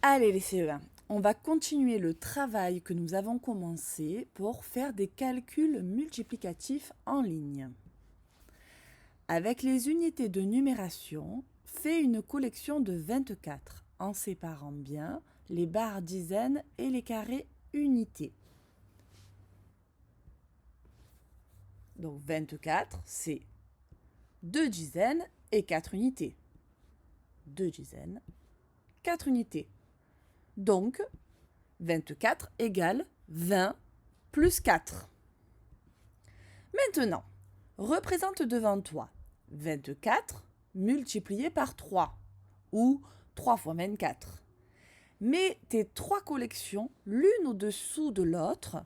Allez les CE1, on va continuer le travail que nous avons commencé pour faire des calculs multiplicatifs en ligne. Avec les unités de numération, fais une collection de 24 en séparant bien les barres dizaines et les carrés unités. Donc 24, c'est 2 dizaines et 4 unités. 2 dizaines, 4 unités. Donc, 24 égale 20 plus 4. Maintenant, représente devant toi 24 multiplié par 3, ou 3 fois 24. Mets tes trois collections l'une au-dessous de l'autre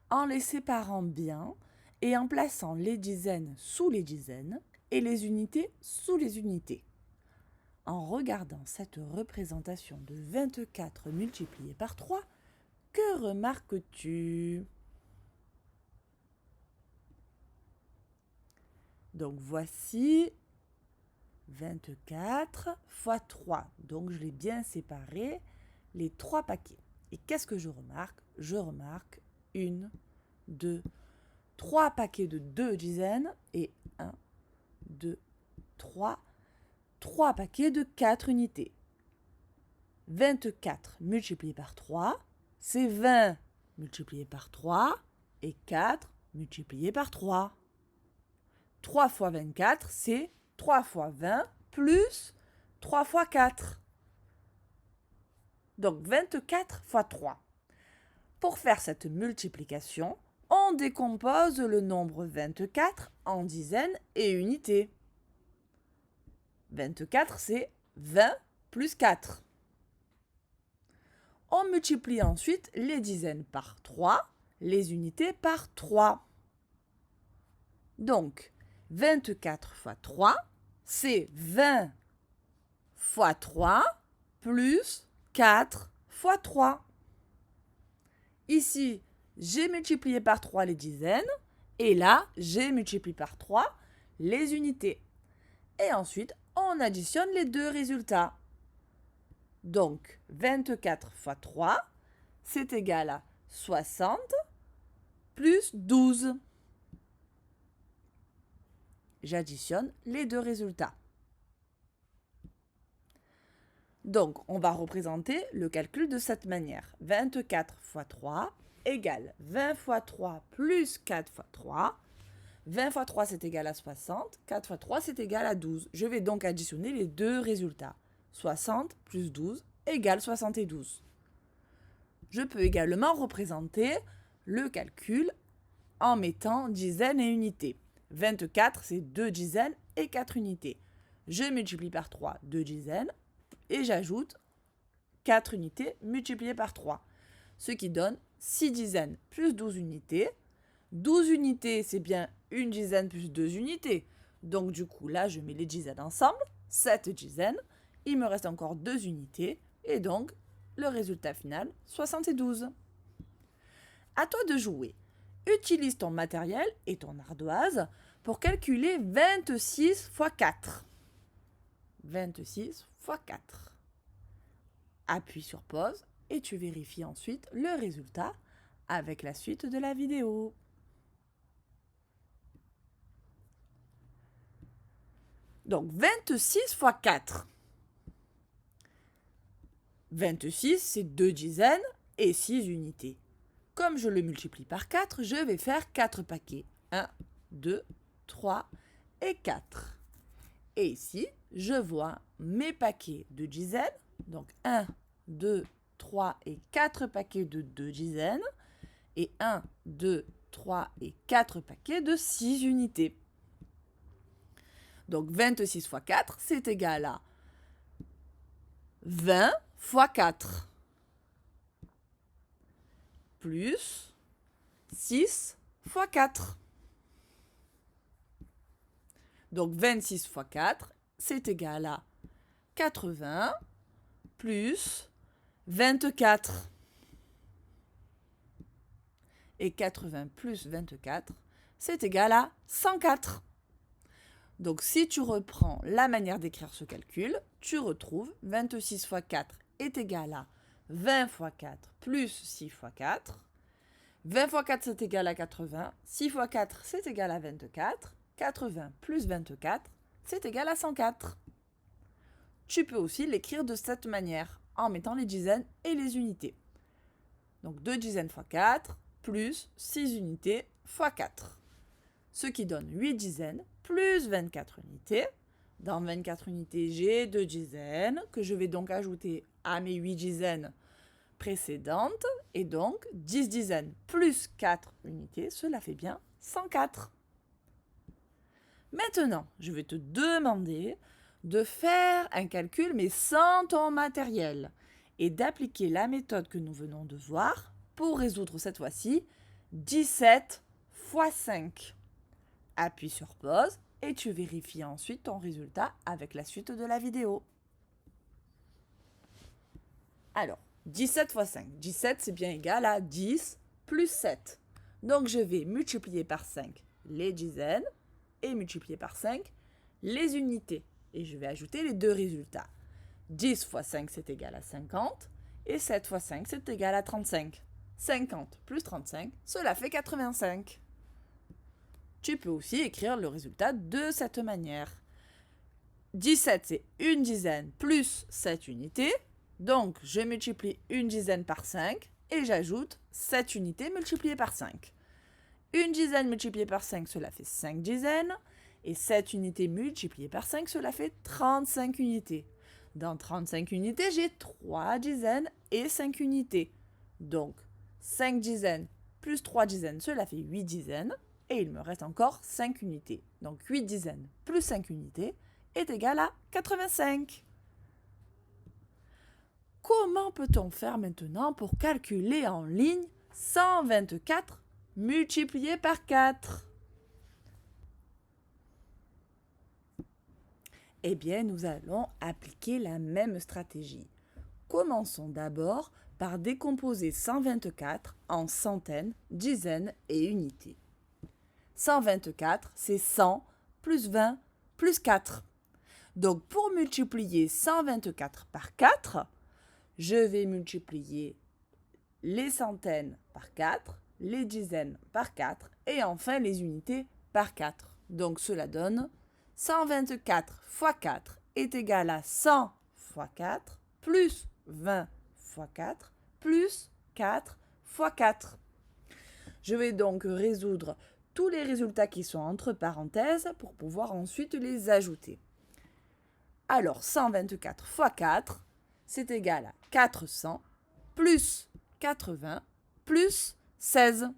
en les séparant bien et en plaçant les dizaines sous les dizaines et les unités sous les unités. En regardant cette représentation de 24 multiplié par 3, que remarques-tu? Donc voici 24 fois 3. Donc je l'ai bien séparé, les trois paquets. Et qu'est-ce que je remarque? Je remarque 1, 2, 3 paquets de 2 dizaines et 1, 2, 3 paquets de 4 unités. 24 multiplié par 3, c'est 20 multiplié par 3 et 4 multiplié par 3. 3 fois 24, c'est 3 fois 20 plus 3 fois 4. Donc 24 fois 3. Pour faire cette multiplication, on décompose le nombre 24 en dizaines et unités. 24, c'est 20 plus 4. On multiplie ensuite les dizaines par 3, les unités par 3. Donc, 24 fois 3, c'est 20 fois 3 plus 4 fois 3. Ici, j'ai multiplié par 3 les dizaines et là, j'ai multiplié par 3 les unités. Et ensuite, on additionne les deux résultats. Donc, 24 fois 3, c'est égal à 60 plus 12. J'additionne les deux résultats. Donc, on va représenter le calcul de cette manière. 24 fois 3 égale 20 fois 3 plus 4 fois 3. 20 fois 3, c'est égal à 60. 4 fois 3, c'est égal à 12. Je vais donc additionner les deux résultats. 60 plus 12 égale 72. Je peux également représenter le calcul en mettant dizaines et unités. 24, c'est 2 dizaines et 4 unités. Je multiplie par 3 2 dizaines et j'ajoute 4 unités multipliées par 3. Ce qui donne 6 dizaines plus 12 unités. 12 unités, c'est bien une dizaine plus 2 unités. Donc du coup, là, je mets les dizaines ensemble. 7 dizaines. Il me reste encore 2 unités. Et donc, le résultat final, 72. À toi de jouer. Utilise ton matériel et ton ardoise pour calculer 26 fois 4. 26 fois 4. Appuie sur pause et tu vérifies ensuite le résultat avec la suite de la vidéo. Donc 26 fois 4. 26, c'est 2 dizaines et 6 unités. Comme je le multiplie par 4, je vais faire 4 paquets. 1, 2, 3 et 4. Et ici, je vois mes paquets de dizaines. Donc 1, 2, 3 et 4 paquets de 2 dizaines. Et 1, 2, 3 et 4 paquets de 6 unités. Donc 26 fois 4, c'est égal à 20 fois 4. Plus 6 fois 4. Donc 26 fois 4, c'est égal à 80 plus 24. Et 80 plus 24, c'est égal à 104. Donc si tu reprends la manière d'écrire ce calcul, tu retrouves 26 fois 4 est égal à 20 fois 4 plus 6 fois 4. 20 fois 4, c'est égal à 80. 6 fois 4, c'est égal à 24. 80 plus 24, c'est égal à 104. Tu peux aussi l'écrire de cette manière, en mettant les dizaines et les unités. Donc 2 dizaines fois 4, plus 6 unités fois 4. Ce qui donne 8 dizaines, plus 24 unités. Dans 24 unités, j'ai 2 dizaines, que je vais donc ajouter à mes 8 dizaines précédentes. Et donc, 10 dizaines plus 4 unités, cela fait bien 104. Maintenant, je vais te demander de faire un calcul, mais sans ton matériel, et d'appliquer la méthode que nous venons de voir pour résoudre cette fois-ci 17 fois 5. Appuie sur pause et tu vérifies ensuite ton résultat avec la suite de la vidéo. Alors, 17 fois 5. 17, c'est bien égal à 10 plus 7. Donc, je vais multiplier par 5 les dizaines et multiplier par 5 les unités. Et je vais ajouter les deux résultats. 10 fois 5, c'est égal à 50. Et 7 fois 5, c'est égal à 35. 50 plus 35, cela fait 85. Tu peux aussi écrire le résultat de cette manière. 17, c'est une dizaine plus 7 unités. Donc, je multiplie une dizaine par 5 et j'ajoute 7 unités multipliées par 5. Une dizaine multipliée par 5, cela fait 5 dizaines. Et 7 unités multipliées par 5, cela fait 35 unités. Dans 35 unités, j'ai 3 dizaines et 5 unités. Donc, 5 dizaines plus 3 dizaines, cela fait 8 dizaines. Et il me reste encore 5 unités. Donc 8 dizaines plus 5 unités est égal à 85. Comment peut-on faire maintenant pour calculer en ligne 124 multiplié par 4? Eh bien, nous allons appliquer la même stratégie. Commençons d'abord par décomposer 124 en centaines, dizaines et unités. 124, c'est 100 plus 20 plus 4. Donc, pour multiplier 124 par 4, je vais multiplier les centaines par 4, les dizaines par 4 et enfin les unités par 4. Donc, cela donne 124 fois 4 est égal à 100 fois 4 plus 20 fois 4 plus 4 fois 4. Je vais donc résoudre tous les résultats qui sont entre parenthèses pour pouvoir ensuite les ajouter. Alors, 124 fois 4, c'est égal à 400 plus 80 plus 16.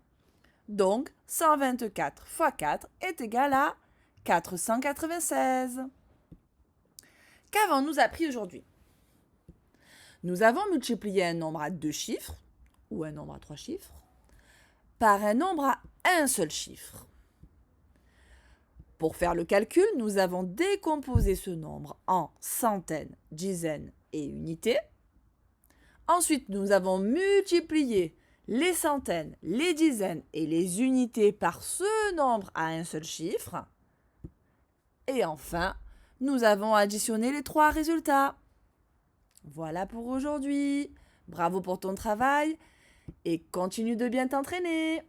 Donc, 124 fois 4 est égal à 496. Qu'avons-nous appris aujourd'hui? Nous avons multiplié un nombre à 2 chiffres, ou un nombre à 3 chiffres, par un nombre à un seul chiffre. Pour faire le calcul, nous avons décomposé ce nombre en centaines, dizaines et unités. Ensuite, nous avons multiplié les centaines, les dizaines et les unités par ce nombre à un seul chiffre. Et enfin, nous avons additionné les 3 résultats. Voilà pour aujourd'hui. Bravo pour ton travail et continue de bien t'entraîner.